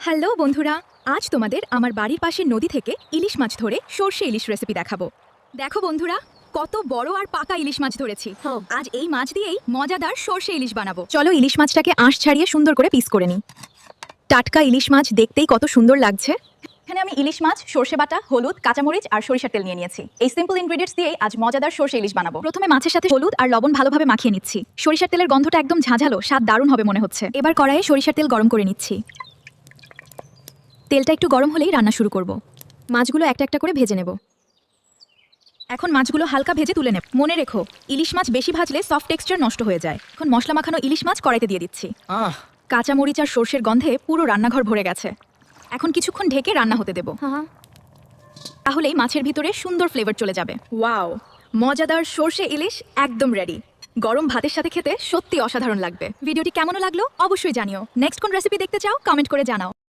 Hello বন্ধুরা, আজ তোমাদের আমার বাড়ির পাশের নদী থেকে ইলিশ মাছ ধরে সর্ষে ইলিশ রেসিপি দেখাবো। দেখো বন্ধুরা, কত বড় আর পাকা ইলিশ মাছ ধরেছি। আজ এই মাছ দিয়েই মজাদার সর্ষে ইলিশ বানাবো। চলো ইলিশ মাছটাকে আঁশ ছাড়িয়ে সুন্দর করে পিস করে নিই। টাটকা ইলিশ মাছ দেখতেই কত সুন্দর লাগছে। এখানে আমি ইলিশ মাছ, সর্ষে বাটা, হলুদ, কাঁচামরিচ আর সরিষার তেল নিয়ে নিয়েছি। এই সিম্পল ইনগ্রেডিয়েন্টস দিয়েই আজ মজাদার সর্ষে ইলিশ বানাবো। প্রথমে মাছের সাথে হলুদ আর লবণ ভালোভাবে মাখিয়ে নিচ্ছি। সরিষার তেলের গন্ধটা একদম ঝাঁঝালো, স্বাদ দারুণ হবে মনে হচ্ছে। এবার কড়াইয়ে সরিষার তেল গরম করে নিচ্ছি। তেলটা একটু গরম হলেই রান্না শুরু করব। মাছগুলো একটা একটা করে ভেজে নেব। এখন মাছগুলো হালকা ভেজে তুলে নেব। মনে রেখো, ইলিশ মাছ বেশি ভাজলে সফট টেক্সচার নষ্ট হয়ে যায়। এখন মশলা মাখানো ইলিশ মাছ কড়াইতে দিয়ে দিচ্ছি। কাঁচা মরিচ আর সর্ষের গন্ধে পুরো রান্নাঘর ভরে গেছে। এখন কিছুক্ষণ ঢেকে রান্না হতে দেব। তাহলেই মাছের ভিতরে সুন্দর ফ্লেভার চলে যাবে। ওয়াও, মজাদার সর্ষে ইলিশ একদম রেডি। গরম ভাতের সাথে খেতে সত্যি অসাধারণ লাগবে। ভিডিওটি কেমন লাগলো অবশ্যই জানিও। নেক্সট কোন রেসিপি দেখতে চাও কমেন্ট করে জানাও।